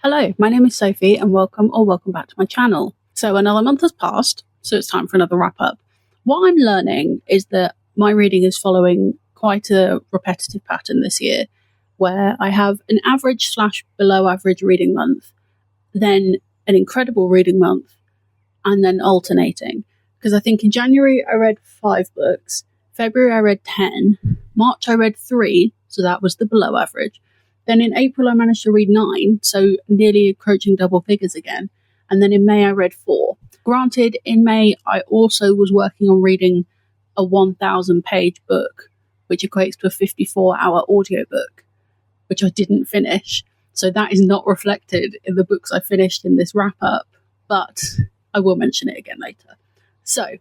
Hello, my name is Sophie and welcome back to my channel. So another month has passed, so it's time for another wrap up. What I'm learning is that my reading is following quite a repetitive pattern this year, where I have an average / below average reading month, then an incredible reading month, and then alternating. Because I think in January I read 5 books, February I read 10, March I read 3, so that was the below average. Then in April I managed to read 9, so nearly approaching double figures again. And then in May I read 4. Granted, in May I also was working on reading a 1,000-page book, which equates to a 54-hour audiobook, which I didn't finish. So that is not reflected in the books I finished in this wrap-up, but I will mention it again later. So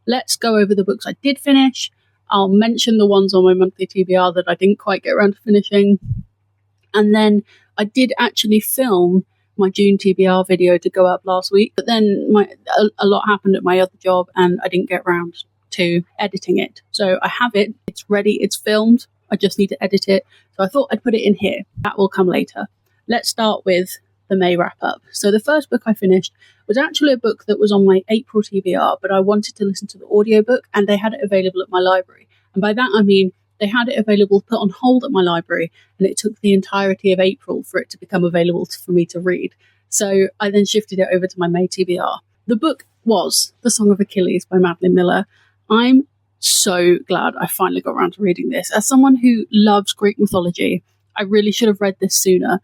let's go over the books I did finish. I'll mention the ones on my monthly TBR that I didn't quite get around to finishing. And then I did actually film my June TBR video to go up last week, but then a lot happened at my other job and I didn't get around to editing it. So I have it, it's ready, it's filmed, I just need to edit it. So I thought I'd put it in here. That will come later. Let's start with the May wrap up. So the first book I finished was actually a book that was on my April TBR, but I wanted to listen to the audiobook and they had it available at my library. And by that I mean they had it available, put on hold at my library, and it took the entirety of April for it to become available for me to read. So I then shifted it over to my May TBR. The book was The Song of Achilles by Madeline Miller. I'm so glad I finally got around to reading this. As someone who loves Greek mythology, I really should have read this sooner.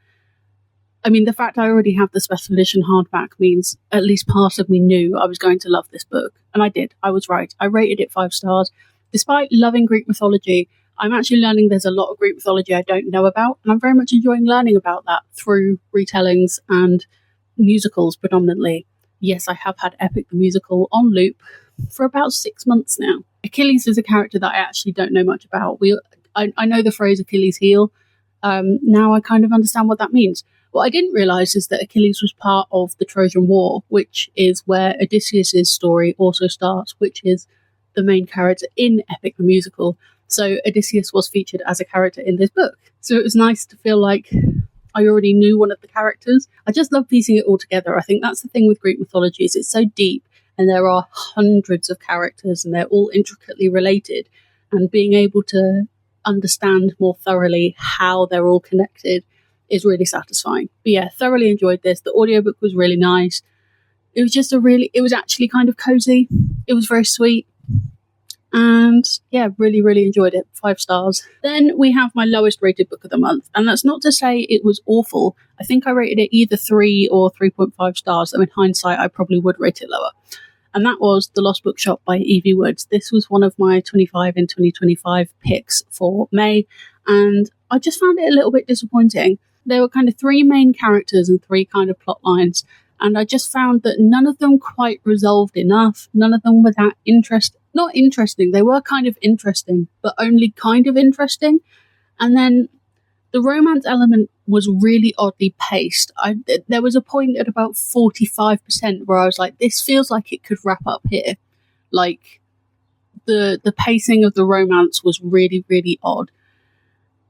I mean, the fact I already have the special edition hardback means at least part of me knew I was going to love this book. And I did. I was right. I rated it 5 stars. Despite loving Greek mythology, I'm actually learning there's a lot of Greek mythology I don't know about, and I'm very much enjoying learning about that through retellings and musicals predominantly. Yes, I have had Epic the Musical on loop for about 6 months now. Achilles is a character that I actually don't know much about. I know the phrase Achilles heel. Now I kind of understand what that means. What I didn't realise is that Achilles was part of the Trojan War, which is where Odysseus' story also starts, which is the main character in Epic the Musical. So Odysseus was featured as a character in this book. So it was nice to feel like I already knew one of the characters. I just love piecing it all together. I think that's the thing with Greek mythology, is it's so deep and there are hundreds of characters and they're all intricately related. And being able to understand more thoroughly how they're all connected is really satisfying. But yeah, thoroughly enjoyed this. The audiobook was really nice. It was just it was actually kind of cozy. It was very sweet. And yeah, really, really enjoyed it. 5 stars. Then we have my lowest rated book of the month. And that's not to say it was awful. I think I rated it either 3 or 3.5 stars. So in hindsight, I probably would rate it lower. And that was The Lost Bookshop by Evie Woods. This was one of my 25 and 2025 picks for May. And I just found it a little bit disappointing. There were kind of 3 main characters and 3 kind of plot lines. And I just found that none of them quite resolved enough. None of them were that not interesting. They were kind of interesting, but only kind of interesting. And then the romance element was really oddly paced. There was a point at about 45% where I was like, this feels like it could wrap up here. Like the pacing of the romance was really, really odd.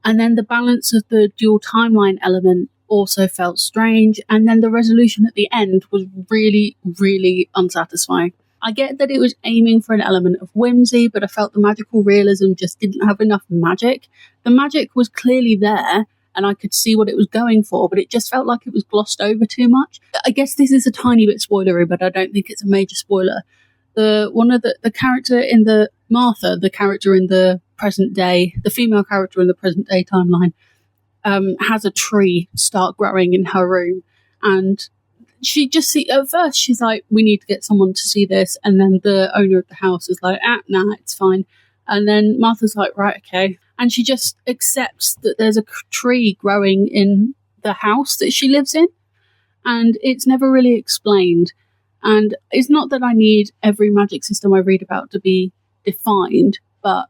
And then the balance of the dual timeline element also felt strange. And then the resolution at the end was really, really unsatisfying. I get that it was aiming for an element of whimsy, but I felt the magical realism just didn't have enough magic. The magic was clearly there, and I could see what it was going for, but it just felt like it was glossed over too much. I guess this is a tiny bit spoilery, but I don't think it's a major spoiler. One of the character in the Martha, the character in the present day, the female character in the present day timeline, has a tree start growing in her room, and she just at first she's like, we need to get someone to see this, and then the owner of the house is like, nah, it's fine. And then Martha's like, right, okay. And she just accepts that there's a tree growing in the house that she lives in, and it's never really explained. And it's not that I need every magic system I read about to be defined, but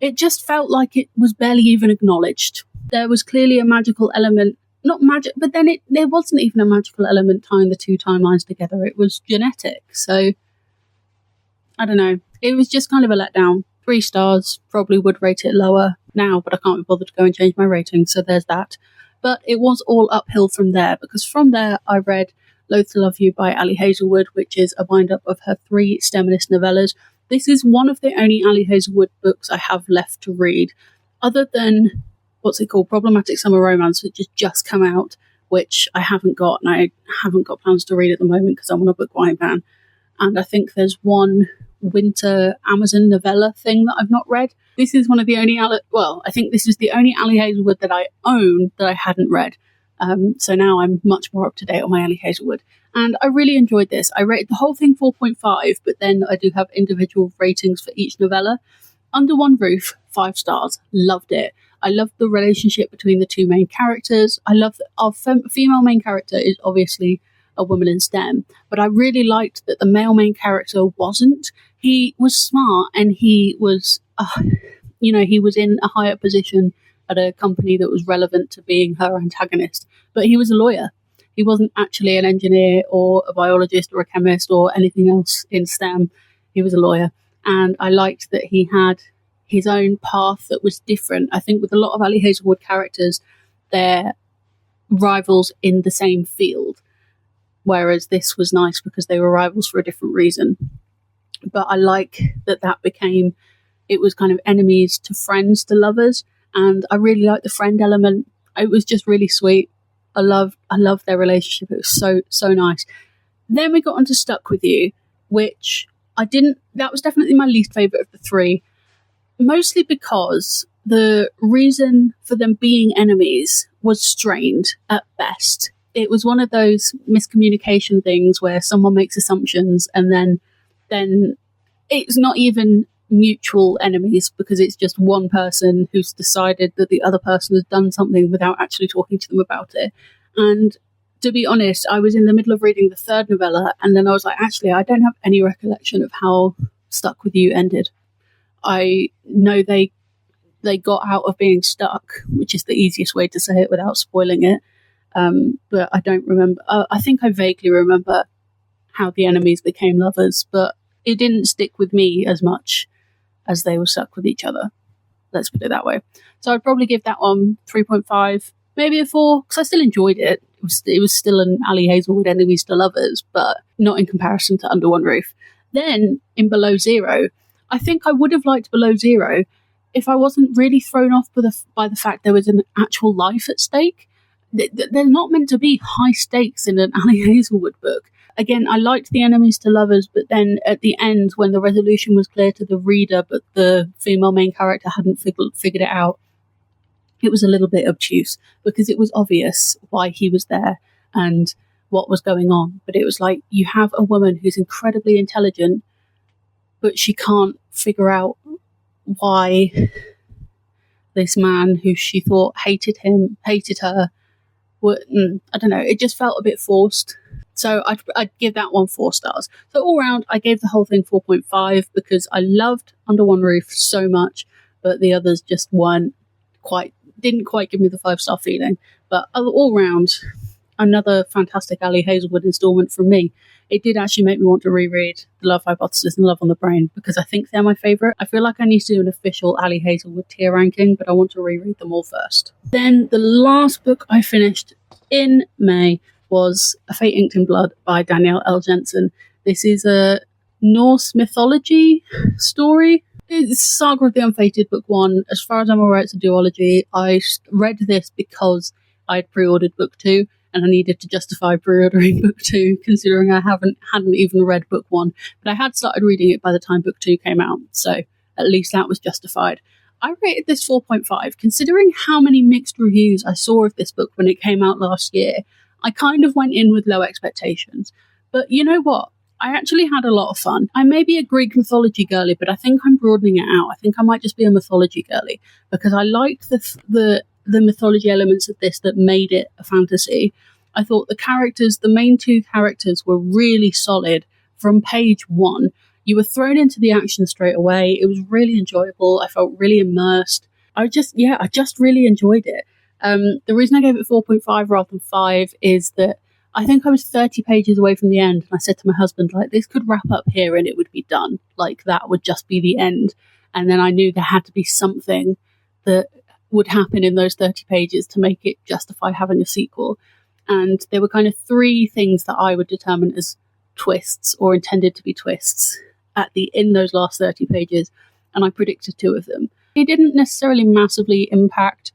it just felt like it was barely even acknowledged. There was clearly a magical element. Not magic, but then there wasn't even a magical element tying the 2 timelines together. It was genetic. So, I don't know. It was just kind of a letdown. 3 stars. Probably would rate it lower now, but I can't be bothered to go and change my rating. So there's that. But it was all uphill from there, because from there I read Loath to Love You by Ali Hazelwood, which is a wind-up of her 3 STEMinist novellas. This is one of the only Ali Hazelwood books I have left to read, other than, Problematic Summer Romance, which has just come out, which I haven't got, and I haven't got plans to read at the moment because I'm on a book buying ban. And I think there's one winter Amazon novella thing that I've not read. This is one of the only I think this is the only Ali Hazelwood that I own that I hadn't read. So now I'm much more up to date on my Ali Hazelwood. And I really enjoyed this. I rated the whole thing 4.5, but then I do have individual ratings for each novella. Under One Roof, 5 stars. Loved it. I loved the relationship between the 2 main characters. I love that our female main character is obviously a woman in STEM, but I really liked that the male main character wasn't. He was smart, and he was, he was in a higher position at a company that was relevant to being her antagonist, but he was a lawyer. He wasn't actually an engineer or a biologist or a chemist or anything else in STEM. He was a lawyer. And I liked that he had his own path that was different. I think with a lot of Ali Hazelwood characters, they're rivals in the same field, whereas this was nice because they were rivals for a different reason. But I like that became, it was kind of enemies to friends to lovers, and I really liked the friend element. It was just really sweet. I loved their relationship. It was so nice. Then we got onto Stuck With You, which that was definitely my least favourite of the 3, mostly because the reason for them being enemies was strained at best. It was one of those miscommunication things where someone makes assumptions and then it's not even mutual enemies, because it's just one person who's decided that the other person has done something without actually talking to them about it. And to be honest, I was in the middle of reading the 3rd novella, and then I was like, actually, I don't have any recollection of how Stuck With You ended. I know they got out of being stuck, which is the easiest way to say it without spoiling it. But I don't remember. I think I vaguely remember how the enemies became lovers, but it didn't stick with me as much as they were stuck with each other. Let's put it that way. So I'd probably give that one 3.5, maybe a 4, because I still enjoyed it. It was still an Ali Hazelwood enemies to lovers, but not in comparison to Under One Roof. Then in Below Zero, I think I would have liked Below Zero if I wasn't really thrown off by the fact there was an actual life at stake. They're not meant to be high stakes in an Ali Hazelwood book. Again, I liked the enemies to lovers, but then at the end, when the resolution was clear to the reader, but the female main character hadn't figured it out, it was a little bit obtuse, because it was obvious why he was there and what was going on. But it was like, you have a woman who's incredibly intelligent, but she can't figure out why this man who she thought hated her, I don't know, it just felt a bit forced. So I'd give that one 4 stars. So all round, I gave the whole thing 4.5 because I loved Under One Roof so much, but the others just didn't quite give me the 5-star feeling. But all round, another fantastic Ali Hazelwood installment from me. It did actually make me want to reread The Love Hypothesis and Love on the Brain, because I think they're my favourite. I feel like I need to do an official Ali Hazelwood tier ranking, but I want to reread them all first. Then the last book I finished in May was A Fate Inked in Blood by Danielle L. Jensen. This is a Norse mythology story. It's Saga of the Unfated, book 1. As far as I'm aware, it's a duology. I read this because I'd pre-ordered book 2, and I needed to justify pre-ordering book 2, considering I hadn't even read book 1. But I had started reading it by the time book 2 came out, so at least that was justified. I rated this 4.5, considering how many mixed reviews I saw of this book when it came out last year. I kind of went in with low expectations. But you know what? I actually had a lot of fun. I may be a Greek mythology girly, but I think I'm broadening it out. I think I might just be a mythology girly, because I liked the mythology elements of this that made it a fantasy. I thought the main 2 characters were really solid from page 1. You were thrown into the action straight away. It was really enjoyable. I felt really immersed. I just really enjoyed it. The reason I gave it 4.5 rather than 5 is that I think I was 30 pages away from the end, and I said to my husband, like, this could wrap up here and it would be done. Like, that would just be the end. And then I knew there had to be something that would happen in those 30 pages to make it justify having a sequel. And there were kind of 3 things that I would determine as twists or intended to be twists in those last 30 pages, and I predicted 2 of them. It didn't necessarily massively impact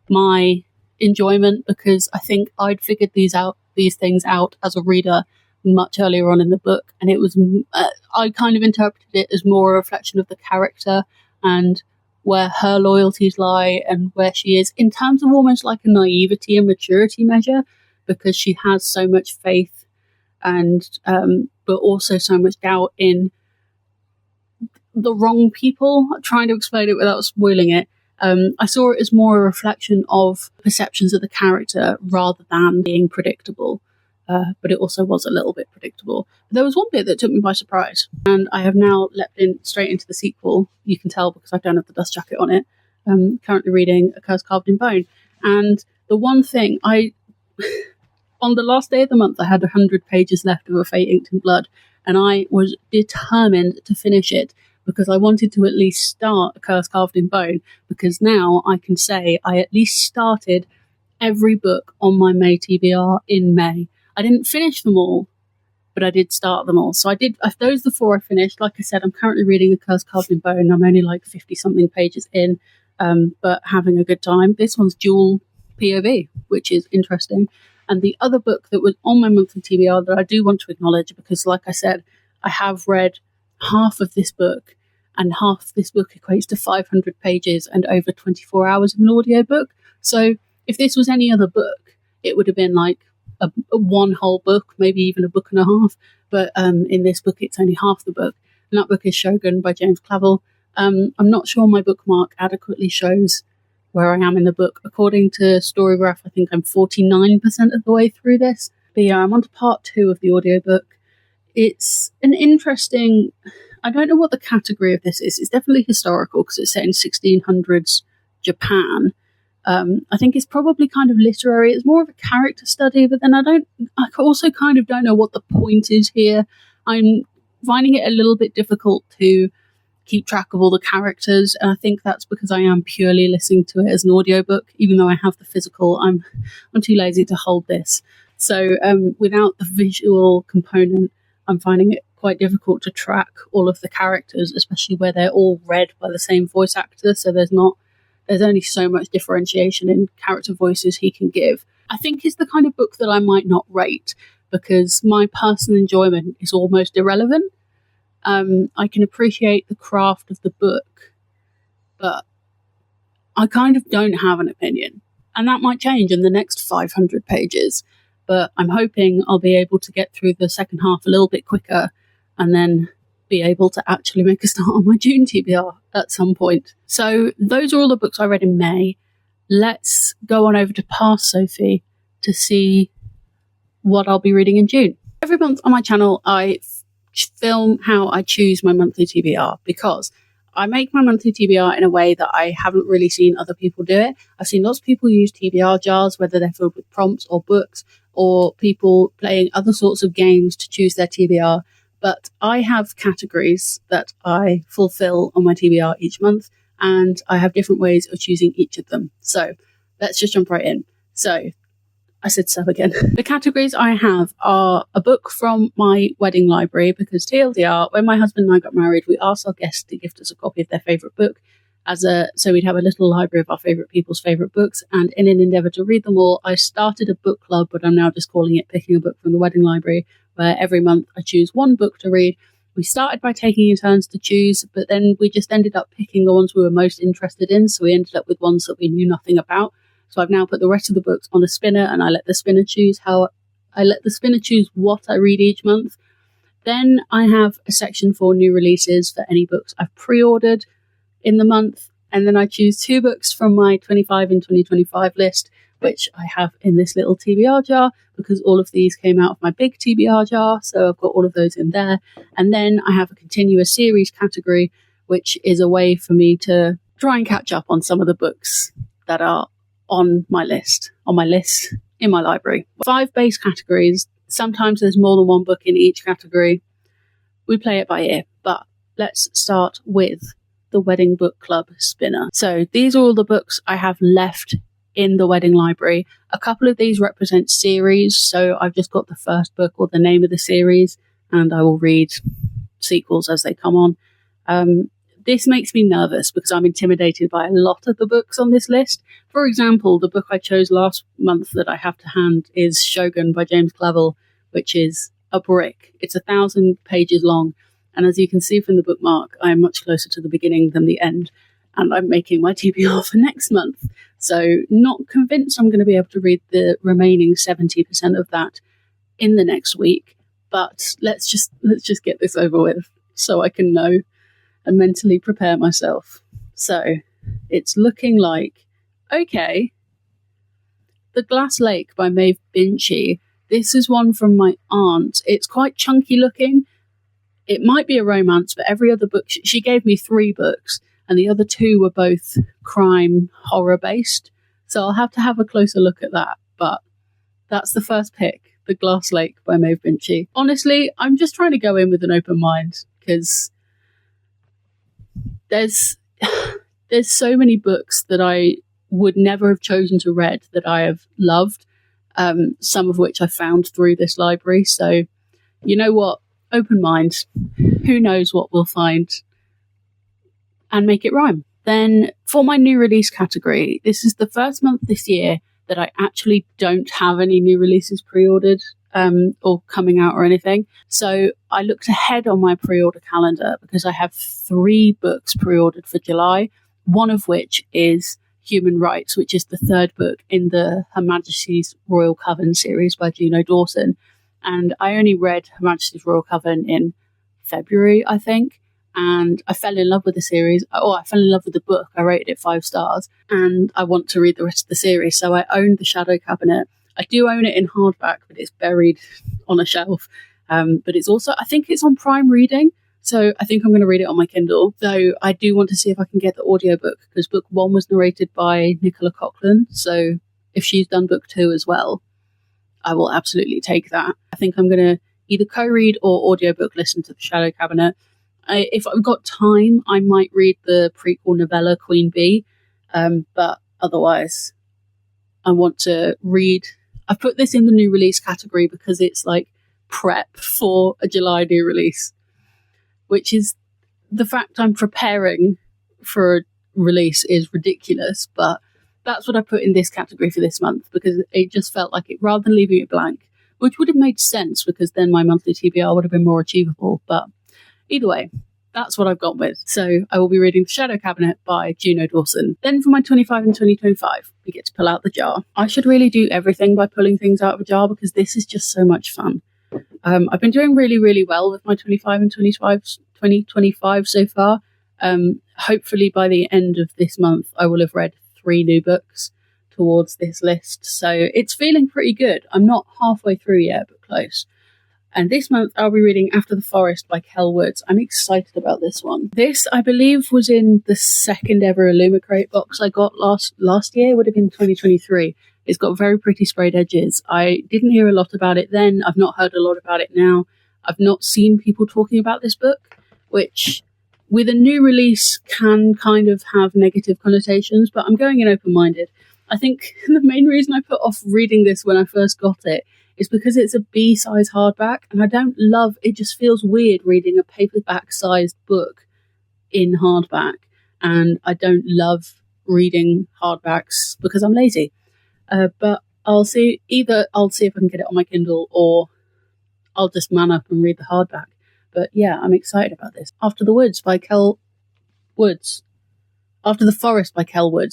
my enjoyment because I think I'd figured these things out as a reader much earlier on in the book, and it was I kind of interpreted it as more a reflection of the character and where her loyalties lie and where she is in terms of almost like a naivety and maturity measure, because she has so much faith and but also so much doubt in the wrong people. I'm trying to explain it without spoiling it. I saw it as more a reflection of perceptions of the character rather than being predictable. But it also was a little bit predictable. But there was one bit that took me by surprise, and I have now leapt in straight into the sequel. You can tell because I don't have the dust jacket on it. Currently reading A Curse Carved in Bone. And the one thing on the last day of the month, I had 100 pages left of A Fate Inked in Blood, and I was determined to finish it because I wanted to at least start A Curse Carved in Bone, because now I can say I at least started every book on my May TBR in May. I didn't finish them all, but I did start them all. So I did. Those are the 4 I finished. Like I said, I'm currently reading A Curse Carved in Bone. I'm only like 50-something pages in, but having a good time. This one's dual POV, which is interesting. And the other book that was on my monthly TBR that I do want to acknowledge, because like I said, I have read half of this book, and half of this book equates to 500 pages and over 24 hours of an audiobook. So if this was any other book, it would have been like a one whole book, maybe even a book and a half. But in this book, it's only half the book. And that book is Shogun by James Clavell. I'm not sure my bookmark adequately shows where I am in the book. According to Storygraph, I think I'm 49% of the way through this. But yeah, I'm on to part 2 of the audiobook. It's an interesting... I don't know what the category of this is. It's definitely historical because it's set in 1600s Japan. I think it's probably kind of literary. It's more of a character study, but then I also kind of don't know what the point is here. I'm finding it a little bit difficult to keep track of all the characters, and I think that's because I am purely listening to it as an audiobook. Even though I have the physical, I'm too lazy to hold this. So without the visual component, I'm finding it quite difficult to track all of the characters, especially where they're all read by the same voice actor. So there's only so much differentiation in character voices he can give. I think it's the kind of book that I might not rate because my personal enjoyment is almost irrelevant. I can appreciate the craft of the book, but I kind of don't have an opinion. And that might change in the next 500 pages. But I'm hoping I'll be able to get through the second half a little bit quicker and then be able to actually make a start on my June TBR at some point. So those are all the books I read in May. Let's go on over to Past Sophie to see what I'll be reading in June. Every month on my channel, I film how I choose my monthly TBR because I make my monthly TBR in a way that I haven't really seen other people do it. I've seen lots of people use TBR jars, whether they're filled with prompts or books, or people playing other sorts of games to choose their TBR. But I have categories that I fulfill on my TBR each month, and I have different ways of choosing each of them. So let's just jump right in. So I said so again. The categories I have are a book from my wedding library, because TLDR, when my husband and I got married, we asked our guests to gift us a copy of their favourite book, so we'd have a little library of our favourite people's favourite books. And in an endeavour to read them all, I started a book club, but I'm now just calling it Picking a Book from the Wedding Library, where every month I choose one book to read. We started by taking in turns to choose, but then we just ended up picking the ones we were most interested in. So we ended up with ones that we knew nothing about. So I've now put the rest of the books on a spinner, and I let the spinner choose what I read each month. Then I have a section for new releases for any books I've pre-ordered in the month. And then I choose 2 books from my 25 and 2025 list, which I have in this little TBR jar, because all of these came out of my big TBR jar. So I've got all of those in there. And then I have a continuous series category, which is a way for me to try and catch up on some of the books that are on my list in my library. 5 base categories. Sometimes there's more than one book in each category. We play it by ear, but let's start with the Wedding Book Club spinner. So these are all the books I have left in the wedding library. A couple of these represent series, so I've just got the first book or the name of the series, and I will read sequels as they come on. This makes me nervous because I'm intimidated by a lot of the books on this list. For example, the book I chose last month that I have to hand is Shogun by James Clavell, which is a brick. It's 1,000 pages long, and as you can see from the bookmark, I am much closer to the beginning than the end, and I'm making my TBR for next month. So not convinced I'm going to be able to read the remaining 70% of that in the next week, but let's just get this over with so I can know and mentally prepare myself. So it's looking like, okay, The Glass Lake by Maeve Binchy. This is one from my aunt. It's quite chunky looking. It might be a romance, but every other book, she gave me 3 books, and the other 2 were both crime horror based. So I'll have to have a closer look at that. But that's the first pick, The Glass Lake by Maeve Binchy. Honestly, I'm just trying to go in with an open mind because there's so many books that I would never have chosen to read that I have loved, some of which I found through this library. So, you know what? Open mind. Who knows what we'll find and make it rhyme. Then for my new release category, this is the first month this year that I actually don't have any new releases pre-ordered or coming out or anything. So I looked ahead on my pre-order calendar because I have 3 books pre-ordered for July, one of which is Human Rights, which is the 3rd book in the Her Majesty's Royal Coven series by Juno Dawson. And I only read Her Majesty's Royal Coven in February, I think. And I fell in love with the series. I fell in love with the book. I rated it 5 stars. And I want to read the rest of the series. So I own The Shadow Cabinet. I do own it in hardback, but it's buried on a shelf. But it's also, I think it's on Prime Reading. So I think I'm going to read it on my Kindle. Though I do want to see if I can get the audiobook, because book 1 was narrated by Nicola Coughlan. So if she's done book 2 as well, I will absolutely take that. I think I'm going to either co-read or audiobook listen to The Shadow Cabinet. If I've got time, I might read the prequel novella Queen Bee, but otherwise I want to read. I've put this in the new release category because it's like prep for a July new release, which is the fact I'm preparing for a release is ridiculous, but that's what I put in this category for this month because it just felt like it, rather than leaving it blank, which would have made sense because then my monthly TBR would have been more achievable, but either way, that's what I've gone with. So I will be reading The Shadow Cabinet by Juno Dawson. Then for my 25 and 2025, we get to pull out the jar. I should really do everything by pulling things out of a jar because this is just so much fun. I've been doing really, really well with my 25 and 2025 so far. Hopefully by the end of this month, I will have read 3 new books towards this list. So it's feeling pretty good. I'm not halfway through yet, but close. And this month I'll be reading After the Forest by Kel Woods. I'm excited about this one. This, I believe, was in the 2nd ever Illumicrate box I got last year. Would have been 2023. It's got very pretty sprayed edges. I didn't hear a lot about it then. I've not heard a lot about it now. I've not seen people talking about this book, which with a new release can kind of have negative connotations, but I'm going in open-minded. I think the main reason I put off reading this when I first got it is because it's a B-size hardback, and I don't love, it just feels weird reading a paperback-sized book in hardback, and I don't love reading hardbacks because I'm lazy. But I'll see if I can get it on my Kindle, or I'll just man up and read the hardback. But yeah, I'm excited about this. After the Forest by Kel Woods.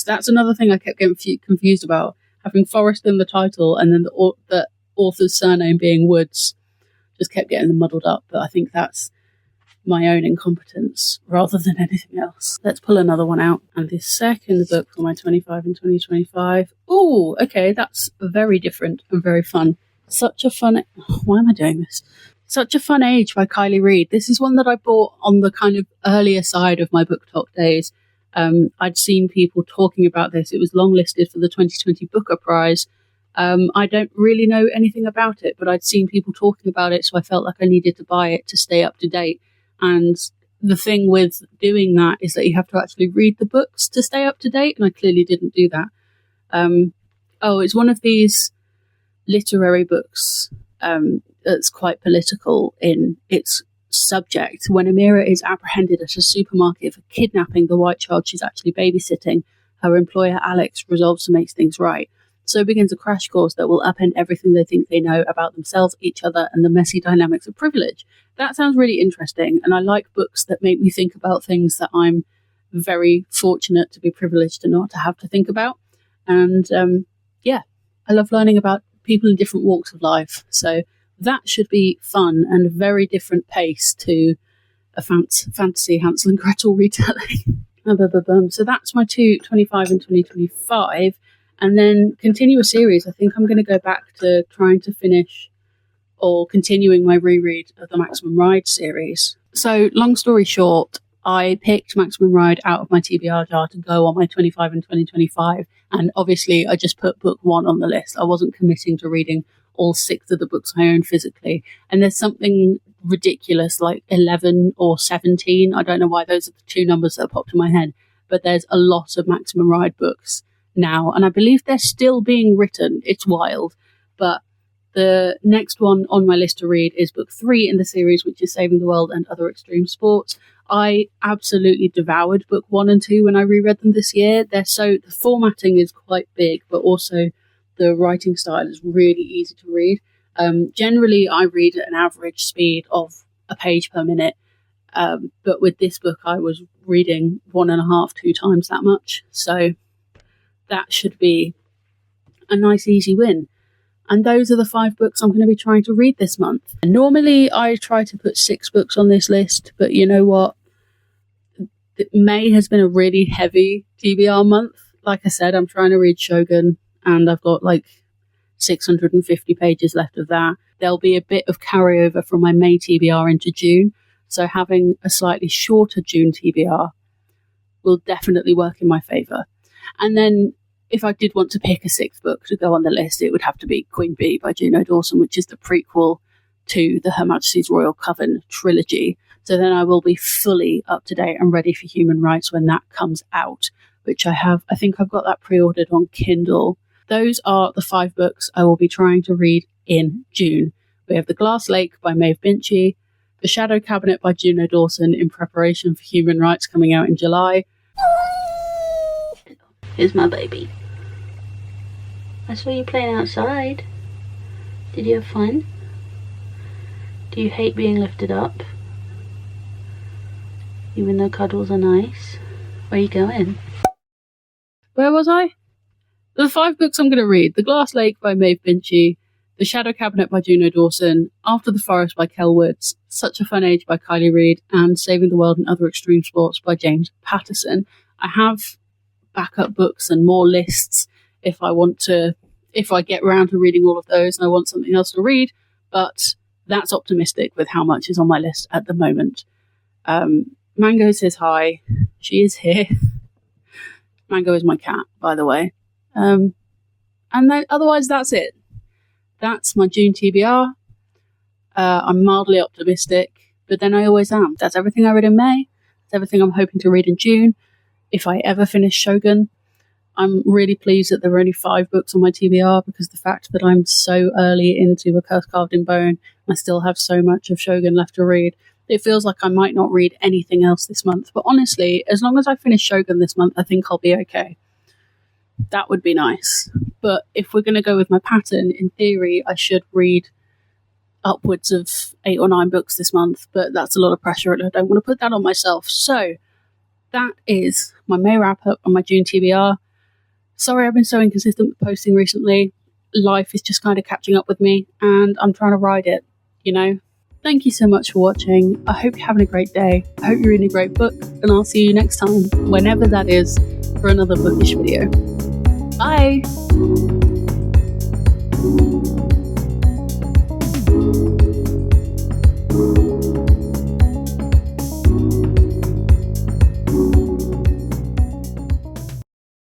That's another thing I kept getting confused about. Having Forest in the title and then the author's surname being Woods. Just kept getting them muddled up. But I think that's my own incompetence rather than anything else. Let's pull another one out. And the second book for my 25 and 2025. Oh, okay, that's very different and very fun. Why am I doing this? Such a Fun Age by Kylie Reid. This is one that I bought on the kind of earlier side of my book talk days. I'd seen people talking about this. It was longlisted for the 2020 Booker Prize. I don't really know anything about it, but I'd seen people talking about it, so I felt like I needed to buy it to stay up to date. And the thing with doing that is that you have to actually read the books to stay up to date, and I clearly didn't do that. It's one of these literary books that's quite political in its subject. When Amira is apprehended at a supermarket for kidnapping the white child she's actually babysitting, her employer Alex resolves to make things right. So begins a crash course that will upend everything they think they know about themselves, each other, and the messy dynamics of privilege. That sounds really interesting, and I like books that make me think about things that I'm very fortunate to be privileged and not to have to think about. And I love learning about people in different walks of life. So that should be fun and a very different pace to a fantasy Hansel and Gretel retelling. So that's my 2025 and 2025. And then continue a series. I think I'm going to go back to trying to finish or continuing my reread of the Maximum Ride series. So long story short, I picked Maximum Ride out of my TBR jar to go on my 25 and 2025. And obviously I just put book 1 on the list. I wasn't committing to reading all 6 of the books I own physically. And there's something ridiculous like 11 or 17. I don't know why those are the 2 numbers that popped in my head. But there's a lot of Maximum Ride books now, and I believe they're still being written. It's wild. But the next one on my list to read is book 3 in the series, which is Saving the World and Other Extreme Sports. I absolutely devoured book 1 and 2 when I reread them this year. The formatting is quite big, but also the writing style is really easy to read. Generally, I read at an average speed of a page per minute, but with this book, I was reading 1.5, 2 times that much. So that should be a nice, easy win. And those are the 5 books I'm going to be trying to read this month. And normally, I try to put 6 books on this list, but you know what? May has been a really heavy TBR month. Like I said, I'm trying to read Shogun, and I've got like 650 pages left of that. There'll be a bit of carryover from my May TBR into June, so having a slightly shorter June TBR will definitely work in my favour. And then if I did want to pick a 6th book to go on the list, it would have to be Queen Bee by Juno Dawson, which is the prequel to the Her Majesty's Royal Coven trilogy. So then I will be fully up to date and ready for human rights when that comes out, which I think I've got that pre-ordered on Kindle. Those are the 5 books I will be trying to read in June. We have The Glass Lake by Maeve Binchy, The Shadow Cabinet by Juno Dawson in preparation for human rights coming out in July. Here's my baby. I saw you playing outside. Did you have fun? Do you hate being lifted up? Even though cuddles are nice? Where are you going? Where was I? The 5 books I'm going to read. The Glass Lake by Maeve Binchy, The Shadow Cabinet by Juno Dawson, After the Forest by Kel Woods, Such a Fun Age by Kylie Reid, and Saving the World and Other Extreme Sports by James Patterson. I have backup books and more lists if I get around to reading all of those and I want something else to read, but that's optimistic with how much is on my list at the moment. Mango says hi. She is here. Mango is my cat, by the way. And then otherwise that's it. That's my June TBR. I'm mildly optimistic, but then I always am. That's everything I read in May. That's everything I'm hoping to read in June. If I ever finish Shogun, I'm really pleased that there are only 5 books on my TBR, because the fact that I'm so early into A Curse Carved in Bone, I still have so much of Shogun left to read. It feels like I might not read anything else this month. But honestly, as long as I finish Shogun this month, I think I'll be okay. That would be nice. But if we're going to go with my pattern, in theory, I should read upwards of 8 or 9 books this month. But that's a lot of pressure, and I don't want to put that on myself. So that is my May wrap-up on my June TBR. Sorry I've been so inconsistent with posting recently. Life is just kind of catching up with me, and I'm trying to ride it, you know? Thank you so much for watching. I hope you're having a great day. I hope you're reading a great book, and I'll see you next time, whenever that is, for another bookish video. Bye!